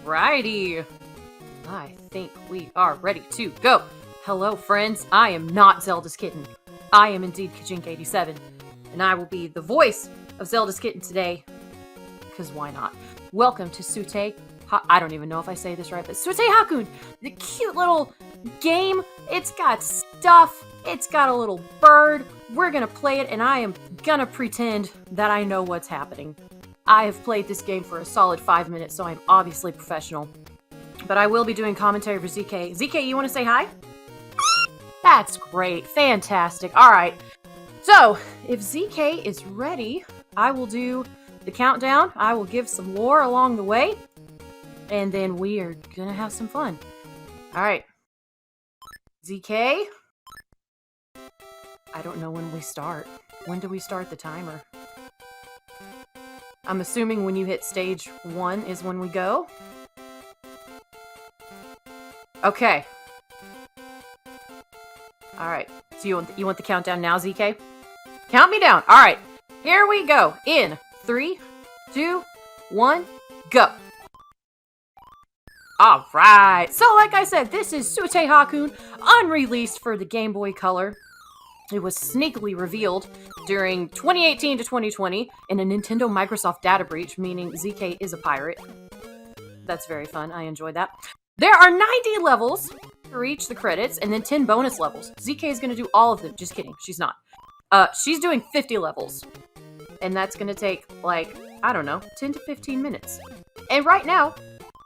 Righty. I think we are ready to go. Hello, friends. I am not Zelda's kitten. I am indeed Kajink87, and I will be the voice of Zelda's kitten today, because why not? Welcome to Sutte. I don't even know if I say this right, but Sutte Hakkun, the cute little game. It's got stuff. It's got a little bird. We're gonna play it, and I am gonna pretend that I know what's happening. I have played this game for a solid 5 minutes, so I'm obviously professional. But I will be doing commentary for ZK. ZK, you want to say hi? That's great. Fantastic. All right. So, if ZK is ready, I will do the countdown. I will give some lore along the way, and then we are gonna have some fun. All right. ZK? I don't know when we start. When do we start the timer? I'm assuming when you hit stage 1 is when we go. Okay. Alright. So you want the countdown now, ZK? Count me down. Alright. Here we go. In 3, 2, 1, go. Alright. So like I said, this is Sutte Hakkun, unreleased for the Game Boy Color. It was sneakily revealed during 2018 to 2020 in a Nintendo Microsoft data breach, meaning ZK is a pirate. That's very fun. I enjoyed that. There are 90 levels to reach the credits, and then 10 bonus levels. ZK is going to do all of them. Just kidding. She's not. She's doing 50 levels. And that's going to take, like, I don't know, 10 to 15 minutes. And right now,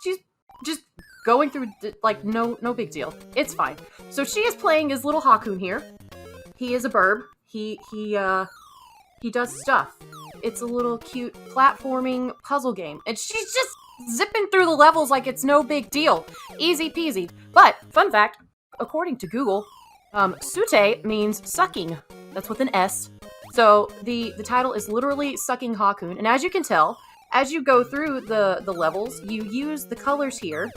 she's just going through, like, no big deal. It's fine. So she is playing as little Hakkun here. He is a burb. He does stuff. It's a little cute platforming puzzle game. And she's just zipping through the levels like it's no big deal. Easy peasy. But, fun fact, according to Google, Sutte means sucking. That's with an S. So, the title is literally Sucking Hakkun. And as you can tell, as you go through the levels, you use the colors here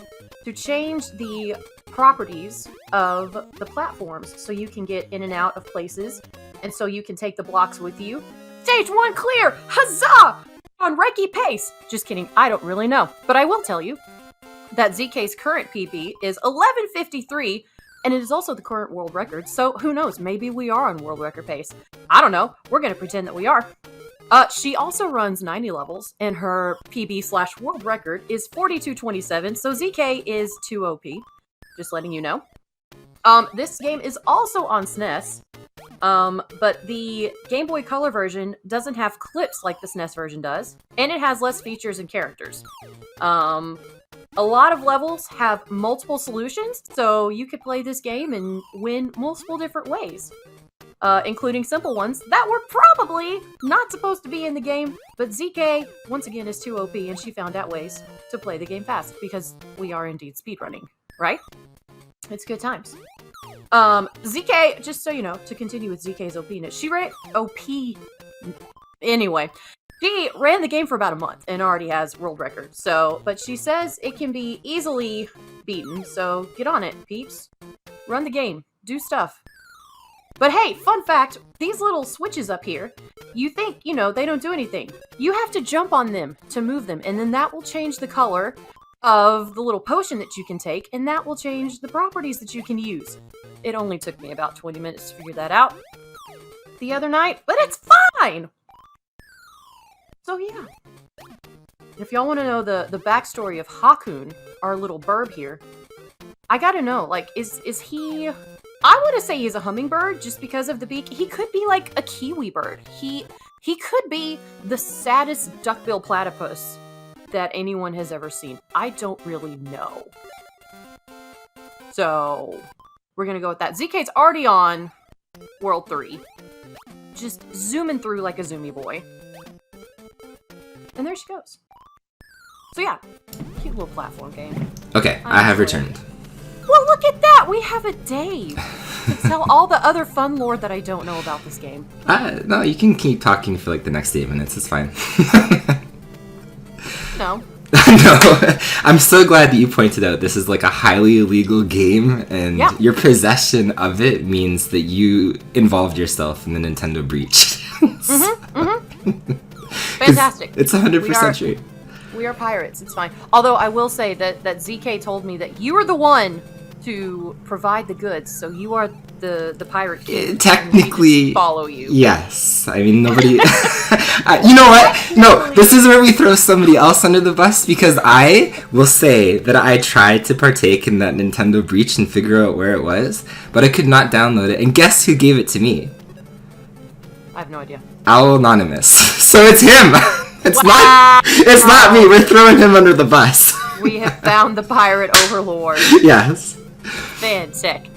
to change the properties of the platforms so you can get in and out of places, and so you can take the blocks with you. Stage 1 clear! Huzzah! On Reiki pace! Just kidding, I don't really know. But I will tell you that ZK's current PB is 11:53, and it is also the current world record, so who knows, maybe we are on world record pace. I don't know, we're gonna pretend that we are. She also runs 90 levels, and her PB/world record is 42:27, so ZK is 2 OP. Just letting you know. This game is also on SNES, but the Game Boy Color version doesn't have clips like the SNES version does, and it has less features and characters. A lot of levels have multiple solutions, so you could play this game and win multiple different ways. Including simple ones that were probably not supposed to be in the game, but ZK, once again, is 2 OP, and she found out ways to play the game fast, because we are indeed speedrunning, right? It's good times. ZK, just so you know, to continue with ZK's OP-ness, she ran Anyway, she ran the game for about a month and already has world record, but she says it can be easily beaten, so get on it, peeps. Run the game. Do stuff. But hey, fun fact, these little switches up here, you think, they don't do anything. You have to jump on them to move them, and then that will change the color of the little potion that you can take, and that will change the properties that you can use. It only took me about 20 minutes to figure that out the other night, but it's fine! So yeah. If y'all want to know the backstory of Hakkun, our little burb here, I gotta know, like, is he... I want to say he's a hummingbird just because of the beak. He could be like a kiwi bird. He could be the saddest duckbill platypus that anyone has ever seen. I don't really know. So, we're gonna go with that. ZK's already on World 3. Just zooming through like a zoomy boy. And there she goes. So yeah, cute little platform game. Okay, I have returned. Well, look at that! We have a Dave to tell all the other fun lore that I don't know about this game. No, you can keep talking for like the next 8 minutes. It's fine. No. No, I'm so glad that you pointed out this is like a highly illegal game, and your possession of it means that you involved yourself in the Nintendo breach. Fantastic. It's 100% straight. We are pirates. It's fine. Although I will say that ZK told me that you are the one to provide the goods, so you are the pirate king. Technically, follow you. Yes. I mean, nobody. You know what? No, this is where we throw somebody else under the bus, because I will say that I tried to partake in that Nintendo breach and figure out where it was, but I could not download it. And guess who gave it to me? I have no idea. Owl Anonymous. So it's him. It's not me. We're throwing him under the bus. We have found the pirate overlord. Yes. Fantastic.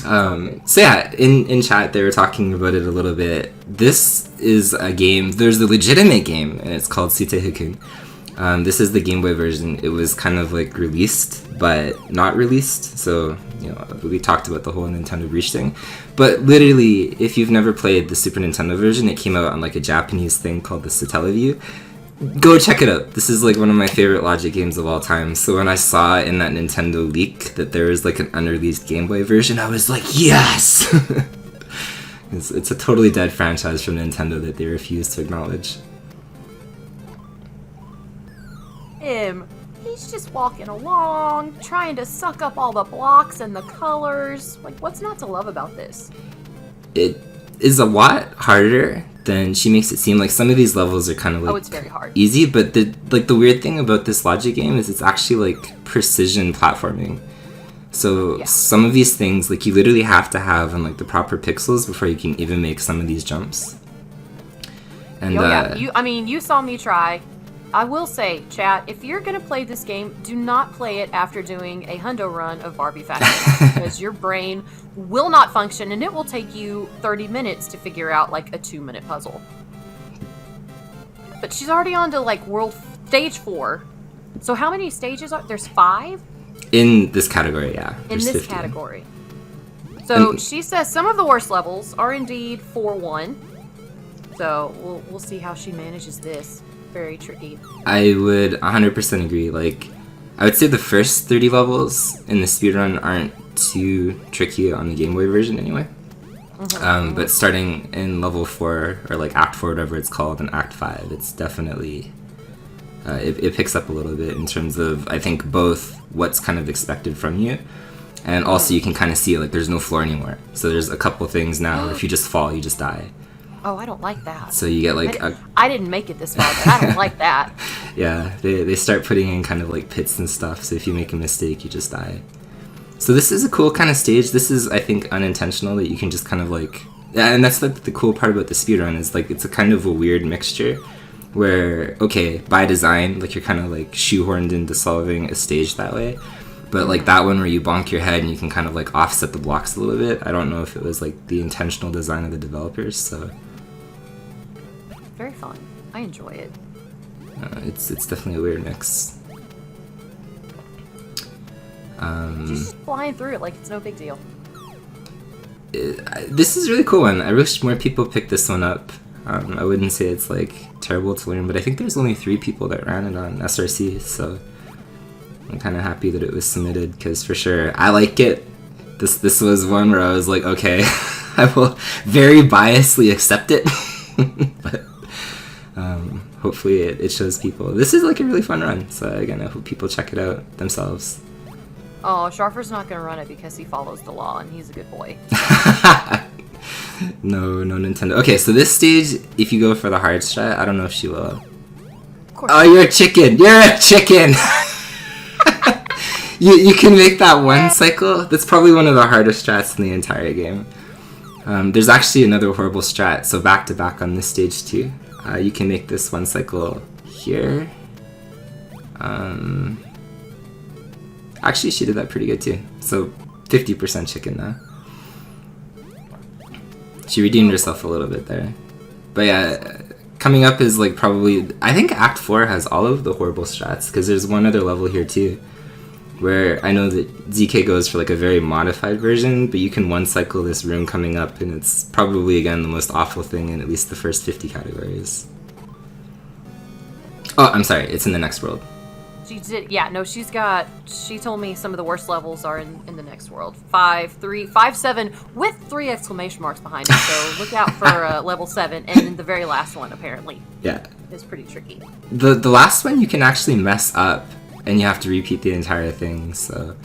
So yeah, in chat they were talking about it a little bit. This is a game. There's a legitimate game, and it's called Sutte Hakkun. This is the Game Boy version. It was kind of like released, but not released. So, you know, we talked about the whole Nintendo breach thing. But literally, if you've never played the Super Nintendo version, it came out on like a Japanese thing called the Satellaview. Go check it out. This is like one of my favorite Logic games of all time. So when I saw in that Nintendo leak that there was like an unreleased Game Boy version, I was like, yes! It's a totally dead franchise from Nintendo that they refuse to acknowledge. He's just walking along, trying to suck up all the blocks and the colors. Like, what's not to love about this? It is a lot harder than she makes it seem. Like, some of these levels are kind of like it's very hard. Easy, but the weird thing about this Logic game is it's actually like precision platforming. So some of these things, like, you literally have to have on like the proper pixels before you can even make some of these jumps. And you saw me try. I will say, chat, if you're going to play this game, do not play it after doing a hundo run of Barbie Fashion, because your brain will not function, and it will take you 30 minutes to figure out, like, a 2-minute puzzle. But she's already on to, like, stage 4. So how many stages are... There's 5? In this category, yeah. In this 15. Category. So she says some of the worst levels are indeed 4-1. So we'll see how she manages this. Very tricky. I would 100% agree. Like, I would say the first 30 levels in the speedrun aren't too tricky on the Game Boy version anyway. But starting in level 4, or like Act 4, whatever it's called, and Act 5, it's definitely... it picks up a little bit in terms of, I think, both what's kind of expected from you, and also you can kind of see, like, there's no floor anymore. So there's a couple things now where if you just fall, you just die. Oh, I don't like that. So you get like I didn't make it this far, but I don't like that. Yeah, they start putting in kind of like pits and stuff, so if you make a mistake, you just die. So this is a cool kind of stage. This is, I think, unintentional, that you can just kind of like... And that's like the cool part about the speedrun, is like it's a kind of a weird mixture where, okay, by design, like you're kind of like shoehorned into solving a stage that way. But like that one where you bonk your head and you can kind of like offset the blocks a little bit, I don't know if it was like the intentional design of the developers, so... Very fun. I enjoy it. It's definitely a weird mix. She's just flying through it like it's no big deal. This is a really cool one. I wish more people picked this one up. I wouldn't say it's like terrible to learn, but I think there's only 3 people that ran it on SRC, so I'm kind of happy that it was submitted, because for sure I like it. This was one where I was like, okay, I will very biasly accept it. But hopefully it shows people. This is like a really fun run, so again, I hope people check it out themselves. Oh, Sharfer's not gonna run it because he follows the law and he's a good boy. No Nintendo. Okay, so this stage, if you go for the hard strat, I don't know if she will. Of course. Oh, you're a chicken! You're a chicken! You can make that one cycle. That's probably one of the hardest strats in the entire game. There's actually another horrible strat, so back to back on this stage too. You can make this one cycle here. Actually, she did that pretty good too. So 50% chicken now. She redeemed herself a little bit there. But yeah, coming up is like probably... I think Act 4 has all of the horrible strats, because there's one other level here too, where I know that ZK goes for like a very modified version, but you can one cycle this room coming up, and it's probably, again, the most awful thing in at least the first 50 categories. Oh, I'm sorry, it's in the next world. She did, yeah, no, she told me some of the worst levels are in the next world. 5, 3, 5, 7, with 3 exclamation marks behind it, so look out for level 7, and then the very last one, apparently. Yeah, is pretty tricky. The last one you can actually mess up, and you have to repeat the entire thing. So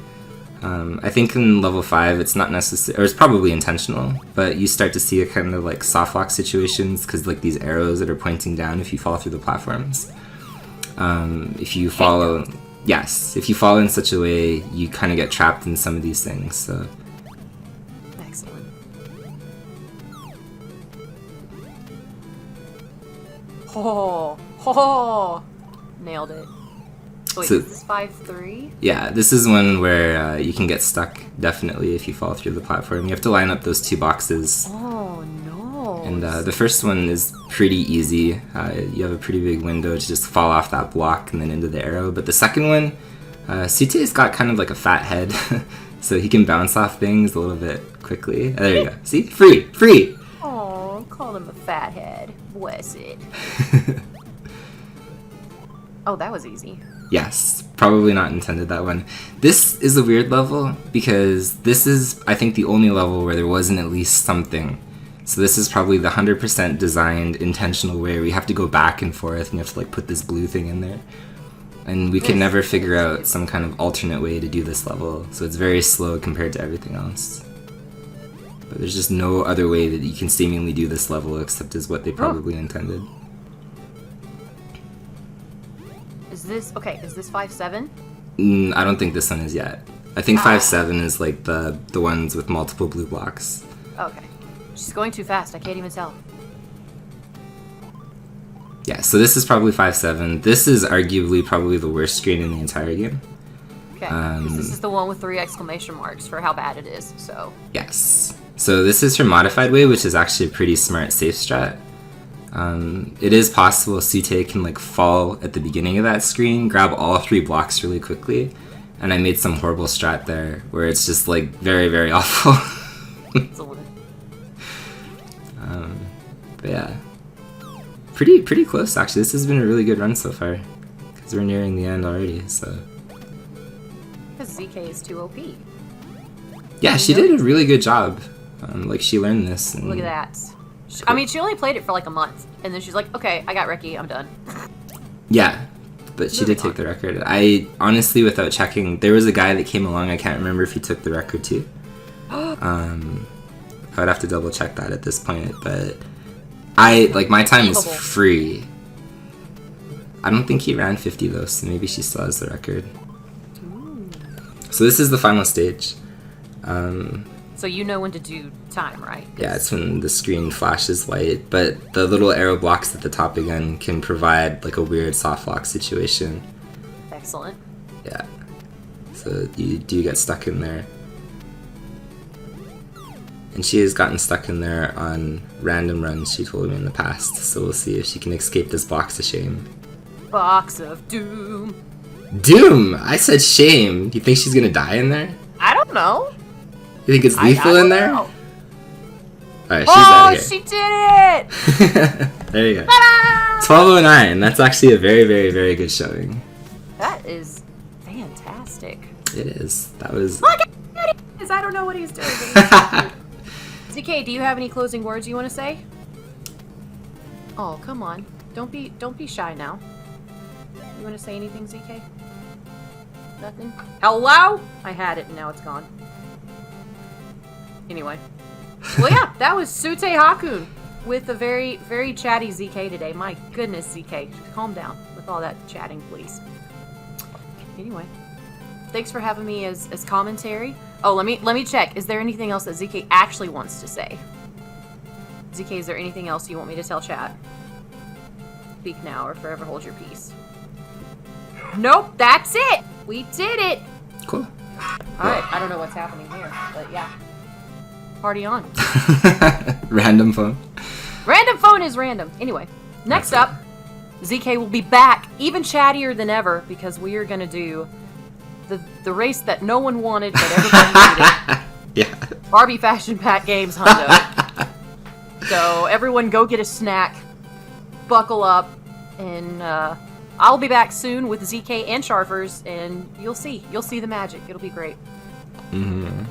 I think in level 5 it's not necessary, or it's probably intentional, but you start to see a kind of like soft lock situations because like these arrows that are pointing down if you fall through the platforms. If you follow, if you follow in such a way, you kind of get trapped in some of these things. So. Excellent. Nailed it. Wait, So, is this 5-3? Yeah, this is one where you can get stuck, definitely, if you fall through the platform. You have to line up those 2 boxes. Oh, no. And the first one is pretty easy. You have a pretty big window to just fall off that block and then into the arrow. But the second one, Sutte's got kind of like a fat head, so he can bounce off things a little bit quickly. There you go. See? Free! Oh, call him a fathead. Bless it. Oh, that was easy. Yes, probably not intended, that one. This is a weird level because this is, I think, the only level where there wasn't at least something. So this is probably the 100% designed, intentional way where you have to go back and forth and you have to like put this blue thing in there. And we could never figure out some kind of alternate way to do this level, so it's very slow compared to everything else. But there's just no other way that you can seemingly do this level except as what they probably intended. Is this 5-7? I don't think this one is yet. I think 5-7 is like the ones with multiple blue blocks. Okay. She's going too fast, I can't even tell. Yeah, so this is probably 5-7. This is arguably probably the worst screen in the entire game. Okay, 'cause this is the one with 3 exclamation marks for how bad it is, so... Yes. So this is her modified way, which is actually a pretty smart safe strat. It is possible Sutte can like fall at the beginning of that screen, grab all 3 blocks really quickly, and I made some horrible strat there where it's just like very, very awful. But yeah, pretty close actually. This has been a really good run so far because we're nearing the end already. So because ZK is too OP. Yeah, she did a really good job. Like she learned this. And look at that. I mean, she only played it for like a month, and then she's like, "Okay, I got Ricky. I'm done." Yeah, but she did take the record. I honestly, without checking, there was a guy that came along. I can't remember if he took the record too. I would have to double check that at this point, but my time is free. I don't think he ran 50 though, so maybe she still has the record. Ooh. So this is the final stage. So you know when to do time, right? Yeah, it's when the screen flashes white, but the little arrow blocks at the top again can provide like a weird soft lock situation. Excellent. Yeah. So you do get stuck in there. And she has gotten stuck in there on random runs, she told me in the past, so we'll see if she can escape this box of shame. Box of doom. Doom! I said shame. You think she's gonna die in there? I don't know. You think it's lethal in there? Know. Alright, she's out of here. She did it! There you go. Ta-da! 1209. That's actually a very, very, very good showing. That is fantastic. It is. That was... Look at it! I don't know what he's doing. ZK, do you have any closing words you want to say? Oh, come on. Don't be shy now. You want to say anything, ZK? Nothing? Hello? I had it and now it's gone. Anyway. Well, yeah, that was Sutte Hakkun with a very, very chatty ZK today. My goodness, ZK. Calm down with all that chatting, please. Anyway. Thanks for having me as commentary. Oh, let me check. Is there anything else that ZK actually wants to say? ZK, is there anything else you want me to tell chat? Speak now or forever hold your peace. Nope, that's it! We did it! Cool. Alright, I don't know what's happening here, but yeah. Party on. Random phone. Random phone is random. Anyway, next up, ZK will be back, even chattier than ever, because we are going to do the race that no one wanted, but everybody needed. Yeah. Barbie Fashion Pack Games Hundo. So everyone go get a snack, buckle up, and I'll be back soon with ZK and Sharfers, and you'll see the magic. It'll be great. Mm-hmm.